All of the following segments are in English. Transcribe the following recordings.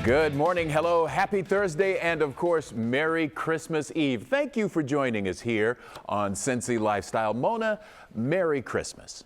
Good morning, hello, happy Thursday, and of course, Merry Christmas Eve. Thank you for joining us here on Cincy Lifestyle. Mona, Merry Christmas.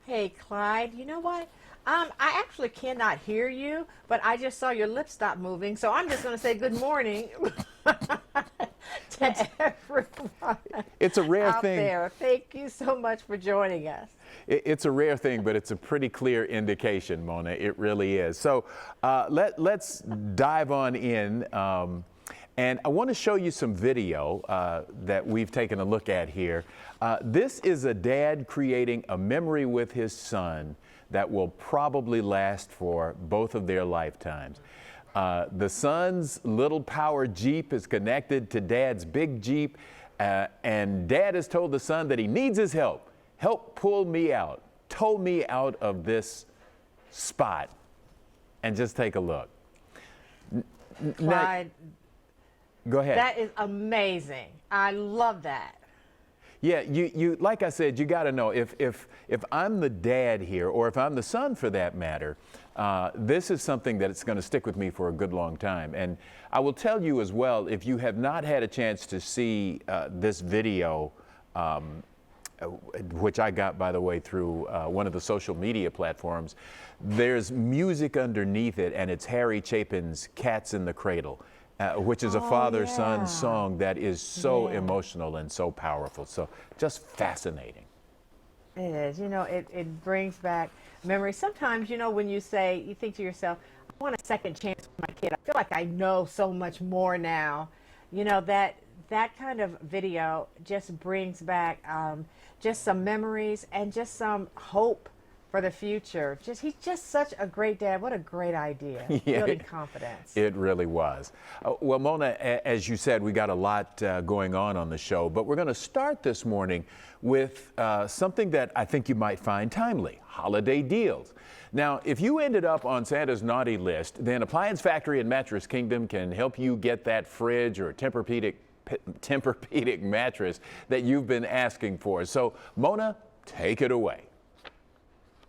Hey, Clyde, you know what? I actually cannot hear you, but I just saw your lips stop moving, so I'm just going to say good morning to everyone. It's a rare out thing. there. Thank you so much for joining us. It's a rare thing, but it's a pretty clear indication, Mona. It really is. So let's dive on in. And I want to show you some video that we've taken a look at here. This is a dad creating a memory with his son that will probably last for both of their lifetimes. The son's little power Jeep is connected to Dad's big Jeep, and Dad has told the son that he needs his help. Help pull me out, tow me out of this spot, and just take a look. Clyde, go ahead. that is amazing. I love that. Yeah, you like I said, you got to know if I'm the dad here, or if I'm the son for that matter, this is something that's going to stick with me for a good long time. And I will tell you as well, if you have not had a chance to see this video, which I got, by the way, through one of the social media platforms, there's music underneath it, and it's Harry Chapin's Cats in the Cradle. Which is a father-son song that is so emotional and so powerful. So just fascinating. It is. You know, it brings back memories. Sometimes, you know, when you say, you think to yourself, I want a second chance with my kid. I feel like I know so much more now. You know, that kind of video just brings back just some memories and just some hope for the future. He's just such a great dad. What a great idea. Building confidence. It really was. Well, Mona, as you said, we got a lot going on the show, but we're going to start this morning with something that I think you might find timely: holiday deals. Now, if you ended up on Santa's naughty list, then Appliance Factory and Mattress Kingdom can help you get that fridge or Tempur-Pedic mattress that you've been asking for. So, Mona, take it away.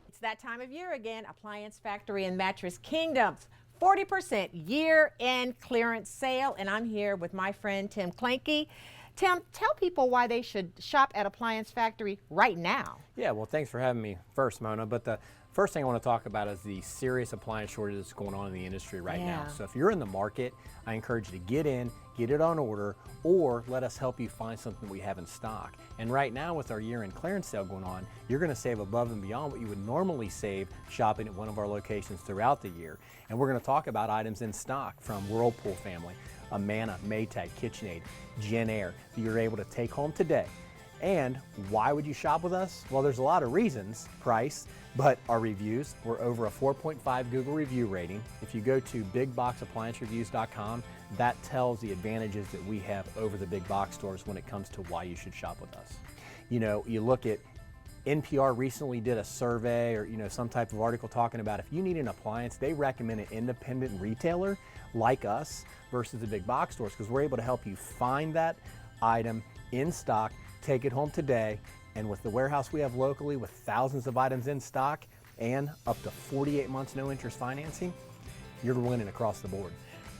It's that time of year again. Appliance Factory and Mattress Kingdom's 40% year-end clearance sale, and I'm here with my friend Tim Clanky. Tim, tell people why they should shop at Appliance Factory right now. Yeah, well, thanks for having me first, Mona. But the first thing I want to talk about is the serious appliance shortage that's going on in the industry right now. So if you're in the market, I encourage you to get in, get it on order, or let us help you find something we have in stock. And right now, with our year-end clearance sale going on, you're going to save above and beyond what you would normally save shopping at one of our locations throughout the year. And we're going to talk about items in stock from Whirlpool family, Amana, Maytag, KitchenAid, JennAir that you're able to take home today. And why would you shop with us? Well, there's a lot of reasons: price, but our reviews. We're over a 4.5 Google review rating. If you go to bigboxappliancereviews.com, that tells the advantages that we have over the big box stores when it comes to why you should shop with us. You know, you look at NPR recently did a survey, or some type of article talking about if you need an appliance, they recommend an independent retailer like us versus the big box stores, because we're able to help you find that item in stock, take it home today, and with the warehouse we have locally with thousands of items in stock and up to 48 months no interest financing, you're winning across the board.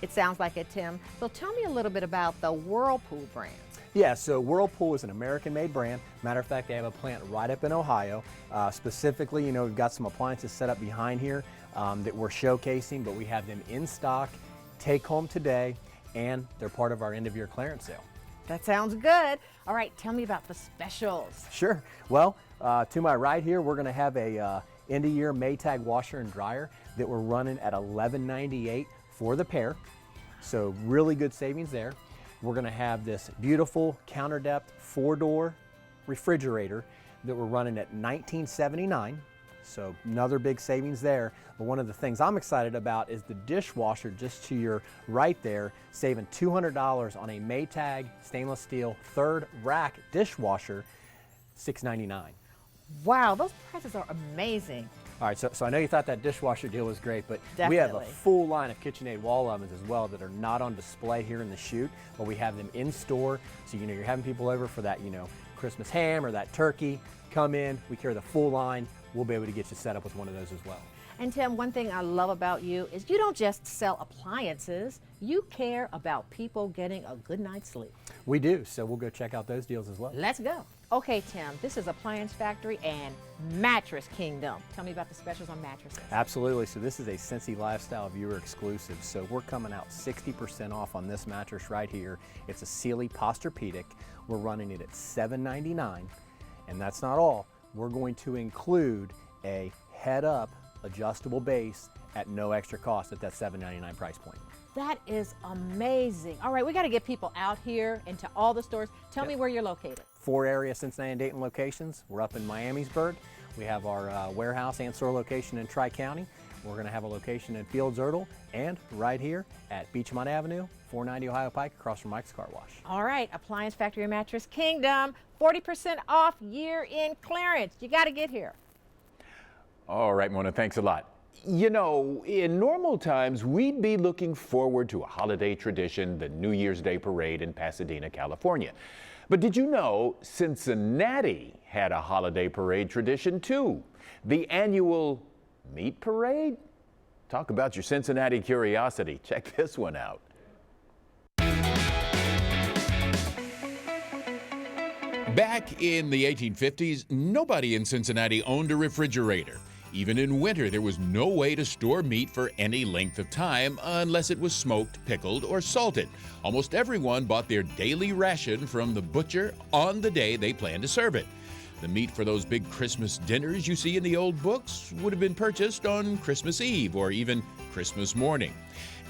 It sounds like it, Tim. So tell me a little bit about the Whirlpool brand. Yeah, so Whirlpool is an American-made brand. Matter of fact, they have a plant right up in Ohio. Specifically, we've got some appliances set up behind here that we're showcasing, but we have them in stock, take home today, and they're part of our end-of-year clearance sale. That sounds good. All right, tell me about the specials. Sure. Well, to my right here, we're going to have a end-of-year Maytag washer and dryer that we're running at $11.98 for the pair. So really good savings there. We're going to have this beautiful counter depth 4-door refrigerator that we're running at $19.79. So another big savings there. But one of the things I'm excited about is the dishwasher just to your right there, saving $200 on a Maytag stainless steel 3rd rack dishwasher, $6.99. Wow, those prices are amazing. All right, so I know you thought that dishwasher deal was great, but Definitely. we have a full line of KitchenAid wall ovens as well that are not on display here in the shoot, but we have them in store. So you're having people over for that Christmas ham or that turkey. Come in, we carry the full line. We'll be able to get you set up with one of those as well. And Tim, one thing I love about you is you don't just sell appliances, you care about people getting a good night's sleep. We do, so we'll go check out those deals as well. Let's go. Okay, Tim, this is Appliance Factory and Mattress Kingdom. Tell me about the specials on mattresses. Absolutely, so this is a Cincy Lifestyle viewer exclusive. So we're coming out 60% off on this mattress right here. It's a Sealy Posturepedic. We're running it at $7.99, and that's not all. We're going to include a head-up adjustable base at no extra cost at that $7.99 price point. That is amazing. All right, we got to get people out here into all the stores. Tell me where you're located. 4 area Cincinnati and Dayton locations. We're up in Miamisburg. We have our warehouse and store location in Tri-County. We're going to have a location in Fields Erdel and right here at Beachmont Avenue, 490 Ohio Pike, across from Mike's Car Wash. All right, Appliance Factory and Mattress Kingdom, 40% off year-end clearance. You got to get here. All right, Mona, thanks a lot. You know, in normal times, we'd be looking forward to a holiday tradition, the New Year's Day parade in Pasadena, California. But did you know Cincinnati had a holiday parade tradition too? The annual meat parade? Talk about your Cincinnati curiosity. Check this one out. Back in the 1850s, nobody in Cincinnati owned a refrigerator. Even in winter, there was no way to store meat for any length of time unless it was smoked, pickled, or salted. Almost everyone bought their daily ration from the butcher on the day they planned to serve it. The meat for those big Christmas dinners you see in the old books would have been purchased on Christmas Eve or even Christmas morning.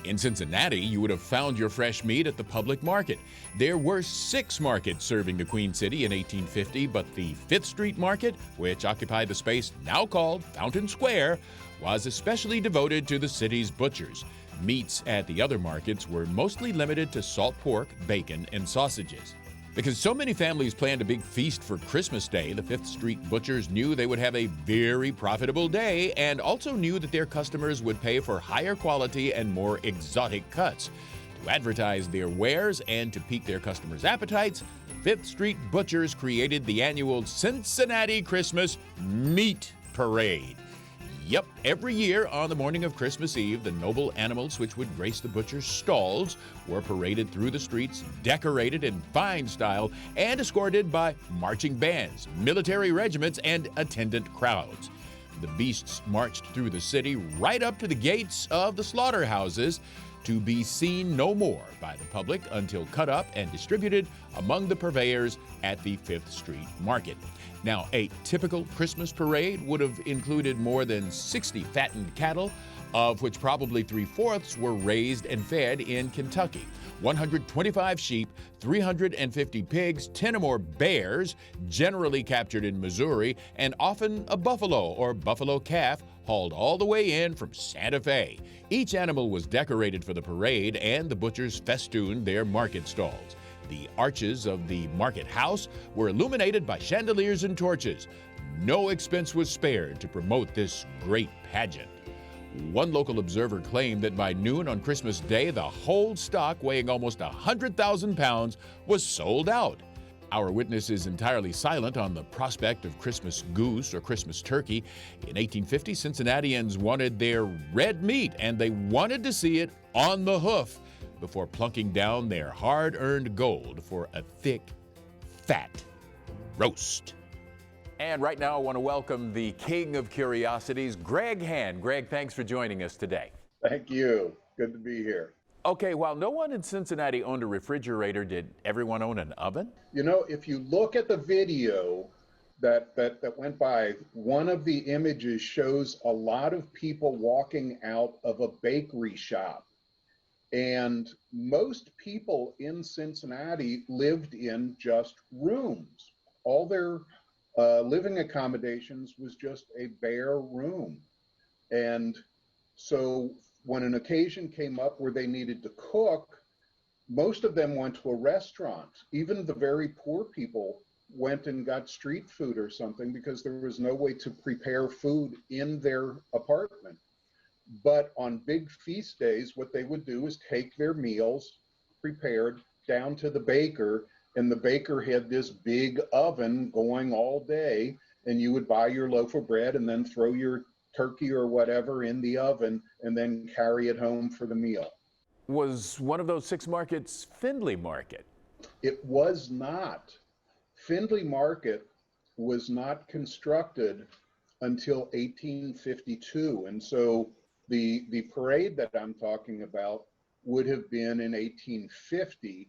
In Cincinnati, you would have found your fresh meat at the public market. There were 6 markets serving the Queen City in 1850, but the 5th Street Market, which occupied the space now called Fountain Square, was especially devoted to the city's butchers. Meats at the other markets were mostly limited to salt pork, bacon, and sausages. Because so many families planned a big feast for Christmas Day, the 5th Street butchers knew they would have a very profitable day and also knew that their customers would pay for higher quality and more exotic cuts. To advertise their wares and to pique their customers' appetites, the 5th Street butchers created the annual Cincinnati Christmas Meat Parade. Yep, every year on the morning of Christmas Eve, the noble animals which would grace the butcher's stalls were paraded through the streets, decorated in fine style, and escorted by marching bands, military regiments, and attendant crowds. The beasts marched through the city right up to the gates of the slaughterhouses, to be seen no more by the public until cut up and distributed among the purveyors at the 5th Street Market. Now, a typical Christmas parade would have included more than 60 fattened cattle, of which probably 3/4 were raised and fed in Kentucky, 125 sheep, 350 pigs, 10 or more bears, generally captured in Missouri, and often a buffalo or buffalo calf hauled all the way in from Santa Fe. Each animal was decorated for the parade, and the butchers festooned their market stalls. The arches of the market house were illuminated by chandeliers and torches. No expense was spared to promote this great pageant. One local observer claimed that by noon on Christmas Day, the whole stock, weighing almost 100,000 pounds, was sold out. Our witness is entirely silent on the prospect of Christmas goose or Christmas turkey. In 1850, Cincinnatians wanted their red meat, and they wanted to see it on the hoof before plunking down their hard-earned gold for a thick, fat roast. And right now, I want to welcome the king of curiosities, Greg Hand. Greg, thanks for joining us today. Thank you. Good to be here. Okay, while no one in Cincinnati owned a refrigerator, did everyone own an oven? You know, if you look at the video that went by, one of the images shows a lot of people walking out of a bakery shop. And most people in Cincinnati lived in just rooms. All their living accommodations was just a bare room. And so when an occasion came up where they needed to cook, most of them went to a restaurant. Even the very poor people went and got street food or something because there was no way to prepare food in their apartment. But on big feast days, what they would do is take their meals prepared down to the baker, and the baker had this big oven going all day, and you would buy your loaf of bread and then throw your turkey or whatever in the oven and then carry it home for the meal. Was one of those 6 markets Findlay Market? It was not. Findlay Market was not constructed until 1852. And so the parade that I'm talking about would have been in 1850.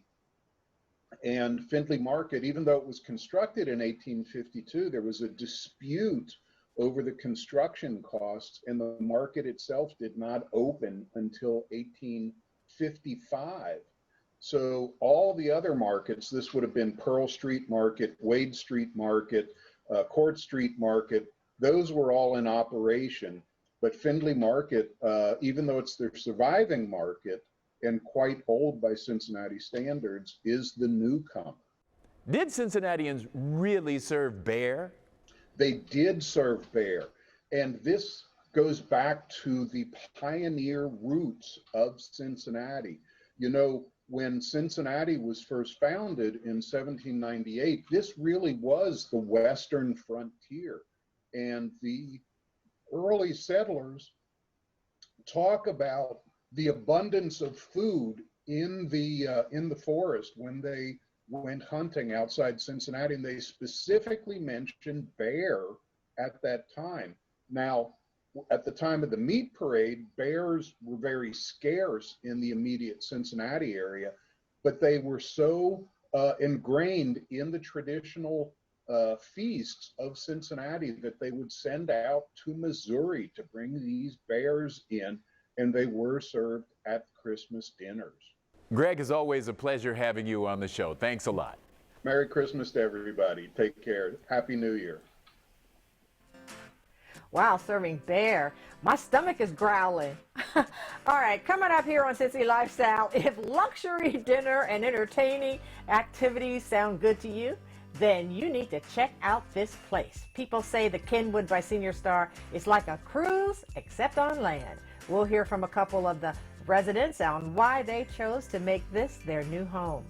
And Findlay Market, even though it was constructed in 1852, there was a dispute over the construction costs, and the market itself did not open until 1855. So all the other markets, this would have been Pearl Street Market, Wade Street Market, Court Street Market, those were all in operation. But Findlay Market, even though it's their surviving market and quite old by Cincinnati standards, is the newcomer. Did Cincinnatians really serve bear? They did serve bear. And this goes back to the pioneer roots of Cincinnati. You know, when Cincinnati was first founded in 1798, this really was the western frontier. And the early settlers talk about the abundance of food in the forest when they went hunting outside Cincinnati, and they specifically mentioned bear at that time. Now, at the time of the meat parade, bears were very scarce in the immediate Cincinnati area, but they were so ingrained in the traditional feasts of Cincinnati that they would send out to Missouri to bring these bears in, and they were served at Christmas dinners. Greg, it's always a pleasure having you on the show. Thanks a lot. Merry Christmas to everybody. Take care. Happy New Year. Wow, serving bear. My stomach is growling. All right, coming up here on Cincy Lifestyle, if luxury dinner and entertaining activities sound good to you, then you need to check out this place. People say the Kenwood by Senior Star is like a cruise, except on land. We'll hear from a couple of the residents on why they chose to make this their new home.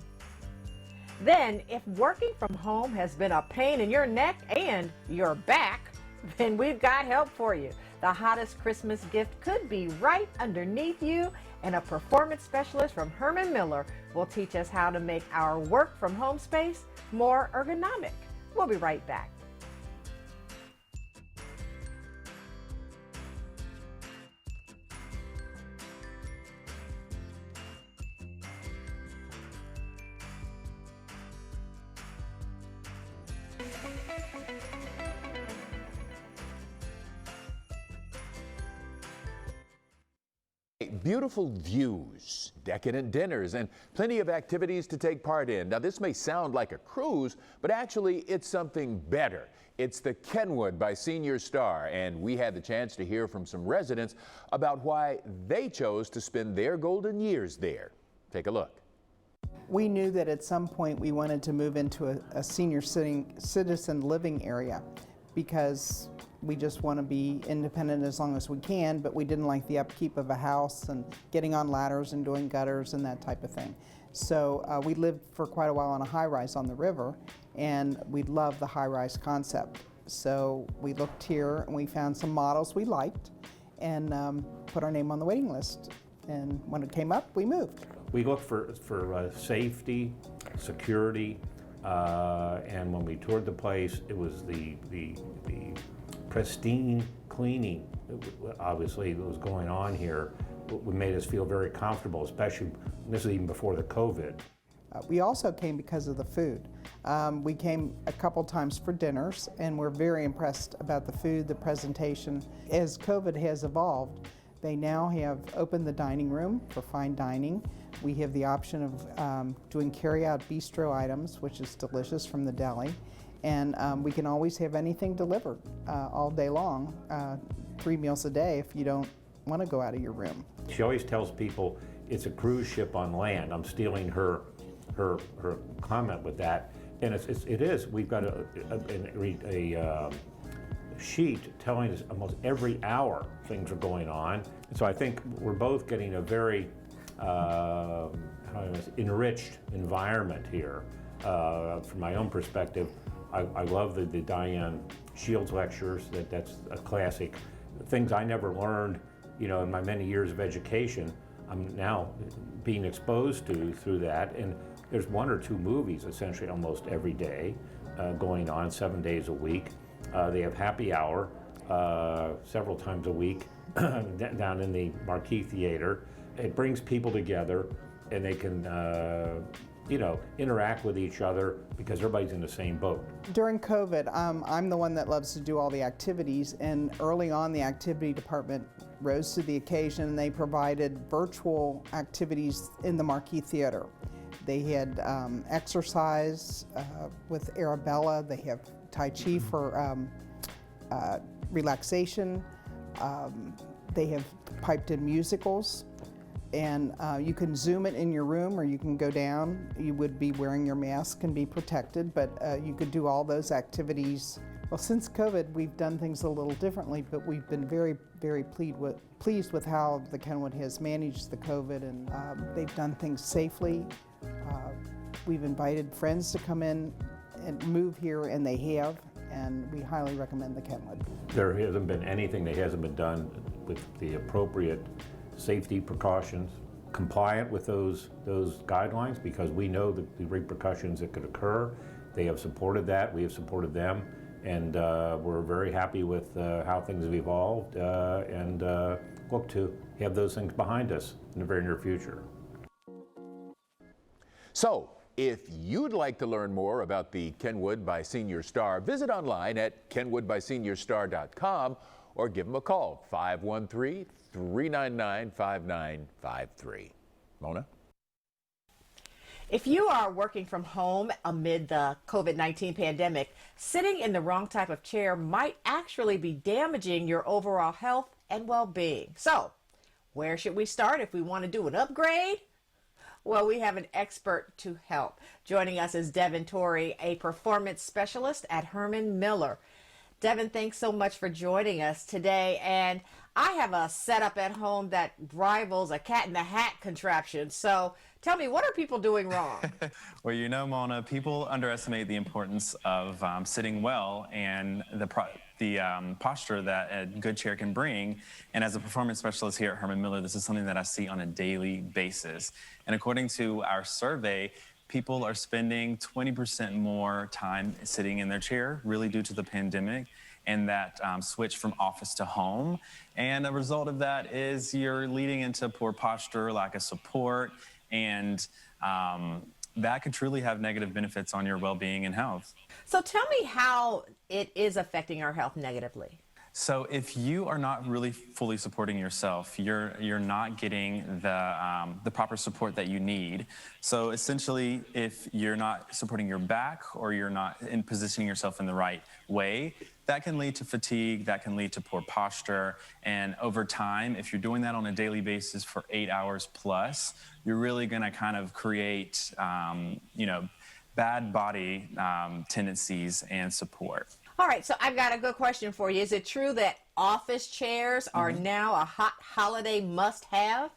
Then, if working from home has been a pain in your neck and your back, then we've got help for you. The hottest Christmas gift could be right underneath you, and a performance specialist from Herman Miller will teach us how to make our work from home space more ergonomic. We'll be right back. Beautiful views, decadent dinners, and plenty of activities to take part in. Now, this may sound like a cruise, but actually it's something better. It's the Kenwood by Senior Star, and we had the chance to hear from some residents about why they chose to spend their golden years there. Take a look. We knew that at some point we wanted to move into a senior citizen living area because we just want to be independent as long as we can, but we didn't like the upkeep of a house and getting on ladders and doing gutters and that type of thing. So we lived for quite a while on a high-rise on the river, and we loved the high-rise concept. So we looked here and we found some models we liked and put our name on the waiting list. And when it came up, we moved. We looked for safety, security, and when we toured the place, it was the pristine cleaning, obviously, that was going on here. It made us feel very comfortable, especially, this is even before the COVID. We also came because of the food. We came a couple times for dinners, and we're very impressed about the food, the presentation. As COVID has evolved, they now have opened the dining room for fine dining. We have the option of doing carry-out bistro items, which is delicious from the deli. And we can always have anything delivered all day long, 3 meals a day if you don't want to go out of your room. She always tells people it's a cruise ship on land. I'm stealing her comment with that, and it is. We've got a sheet telling us almost every hour things are going on. So I think we're both getting a very enriched environment here. From my own perspective, I love the Diane Shields lectures. That's a classic. things I never learned, in my many years of education, I'm now being exposed to through that. And there's 1 or 2 movies essentially almost every day going on 7 days a week. They have happy hour several times a week down in the Marquee Theater. It brings people together and they can interact with each other because everybody's in the same boat. During COVID, I'm the one that loves to do all the activities, and early on the activity department rose to the occasion and they provided virtual activities in the Marquee Theater. They had exercise with Arabella, they have Tai Chi for relaxation, they have piped in musicals, and you can Zoom it in your room or you can go down. You would be wearing your mask and be protected, but you could do all those activities. Well, since COVID, we've done things a little differently, but we've been very, very pleased with how the Kenwood has managed the COVID, and they've done things safely. We've invited friends to come in and move here, and they have, and we highly recommend the Kenwood. There hasn't been anything that hasn't been done with the appropriate safety precautions, compliant with those guidelines, because we know the repercussions that could occur. They have supported that, we have supported them, and we're very happy with how things have evolved and look to have those things behind us in the very near future. So, if you'd like to learn more about the Kenwood by Senior Star, visit online at kenwoodbyseniorstar.com or give them a call, 513-399-5953. Mona? If you are working from home amid the COVID-19 pandemic, sitting in the wrong type of chair might actually be damaging your overall health and well-being. So, where should we start if we want to do an upgrade? Well, we have an expert to help. Joining us is Devin Torrey, a performance specialist at Herman Miller. Devin, thanks so much for joining us today. And I have a setup at home that rivals a cat in the hat contraption. So tell me, what are people doing wrong? Well, Mona, people underestimate the importance of sitting well and the posture that a good chair can bring. And as a performance specialist here at Herman Miller, this is something that I see on a daily basis. And according to our survey, people are spending 20% more time sitting in their chair, really due to the pandemic and that switch from office to home. And a result of that is you're leading into poor posture, lack of support, and that could truly have negative benefits on your well-being and health. So tell me how it is affecting our health negatively. So if you are not really fully supporting yourself, you're not getting the proper support that you need. So essentially, if you're not supporting your back or you're not in positioning yourself in the right way, that can lead to fatigue, that can lead to poor posture. And over time, if you're doing that on a daily basis for 8 hours plus, you're really gonna kind of create, bad body tendencies and support. All right, so I've got a good question for you. Is it true that office chairs are now a hot holiday must-have?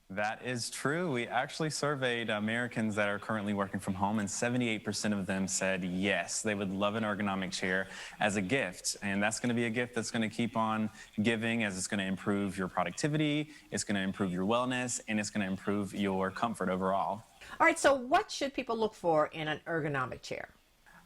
That is true. We actually surveyed Americans that are currently working from home, and 78% of them said yes, they would love an ergonomic chair as a gift. And that's going to be a gift that's going to keep on giving, as it's going to improve your productivity, it's going to improve your wellness, and it's going to improve your comfort overall. All right, so what should people look for in an ergonomic chair?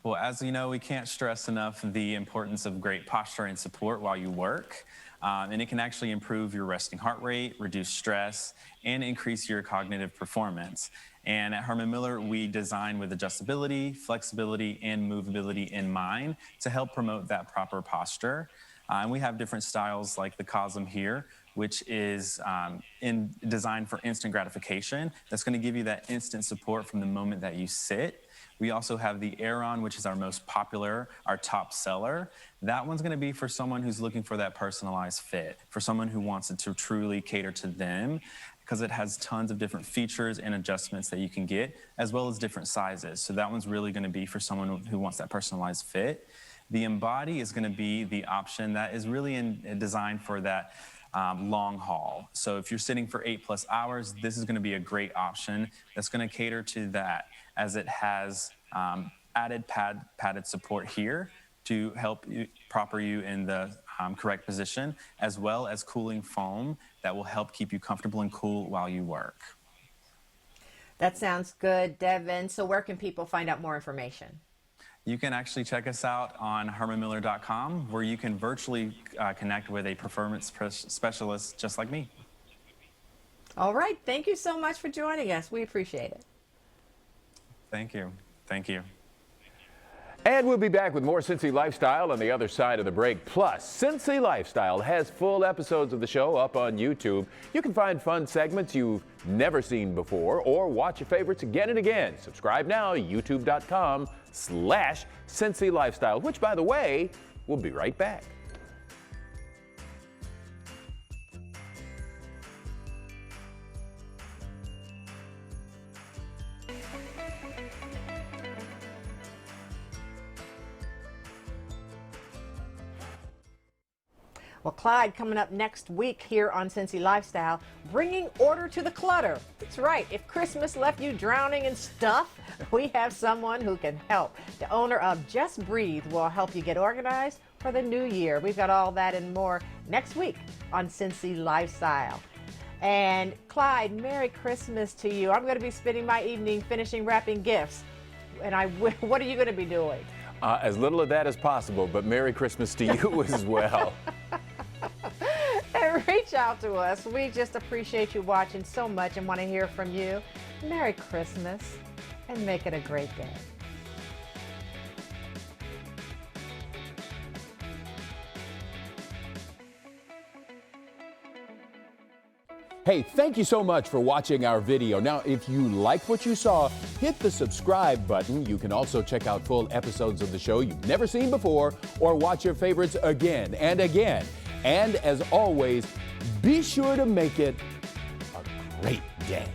Well, as you know, we can't stress enough the importance of great posture and support while you work. And it can actually improve your resting heart rate, reduce stress, and increase your cognitive performance. And at Herman Miller, we design with adjustability, flexibility, and movability in mind to help promote that proper posture. And we have different styles like the Cosm here, which is designed for instant gratification. That's going to give you that instant support from the moment that you sit. We also have the Aeron, which is our most popular, our top seller. That one's going to be for someone who's looking for that personalized fit, for someone who wants it to truly cater to them, because it has tons of different features and adjustments that you can get, as well as different sizes. So that one's really going to be for someone who wants that personalized fit. The Embody is going to be the option that is really designed for that long haul. So if you're sitting for 8+ hours, this is going to be a great option that's going to cater to that, as it has added padded support here to help you prop you in the correct position, as well as cooling foam that will help keep you comfortable and cool while you work. That sounds good, Devin. So where can people find out more information? You can actually check us out on hermanmiller.com, where you can virtually connect with a performance specialist just like me. All right. Thank you so much for joining us. We appreciate it. Thank you. Thank you. And we'll be back with more Cincy Lifestyle on the other side of the break. Plus, Cincy Lifestyle has full episodes of the show up on YouTube. You can find fun segments you've never seen before or watch your favorites again and again. Subscribe now, youtube.com/Cincy Lifestyle, which, by the way, we'll be right back. Well, Clyde coming up next week here on Cincy Lifestyle, bringing order to the clutter. That's right. If Christmas left you drowning in stuff, we have someone who can help. The owner of Just Breathe will help you get organized for the new year. We've got all that and more next week on Cincy Lifestyle. And Clyde, Merry Christmas to you. I'm going to be spending my evening finishing wrapping gifts. And what are you going to be doing? As little of that as possible, but Merry Christmas to you as well. And reach out to us. We just appreciate you watching so much and want to hear from you. Merry Christmas and make it a great day. Hey, thank you so much for watching our video. Now, if you liked what you saw, hit the subscribe button. You can also check out full episodes of the show you've never seen before or watch your favorites again and again. And as always, be sure to make it a great day.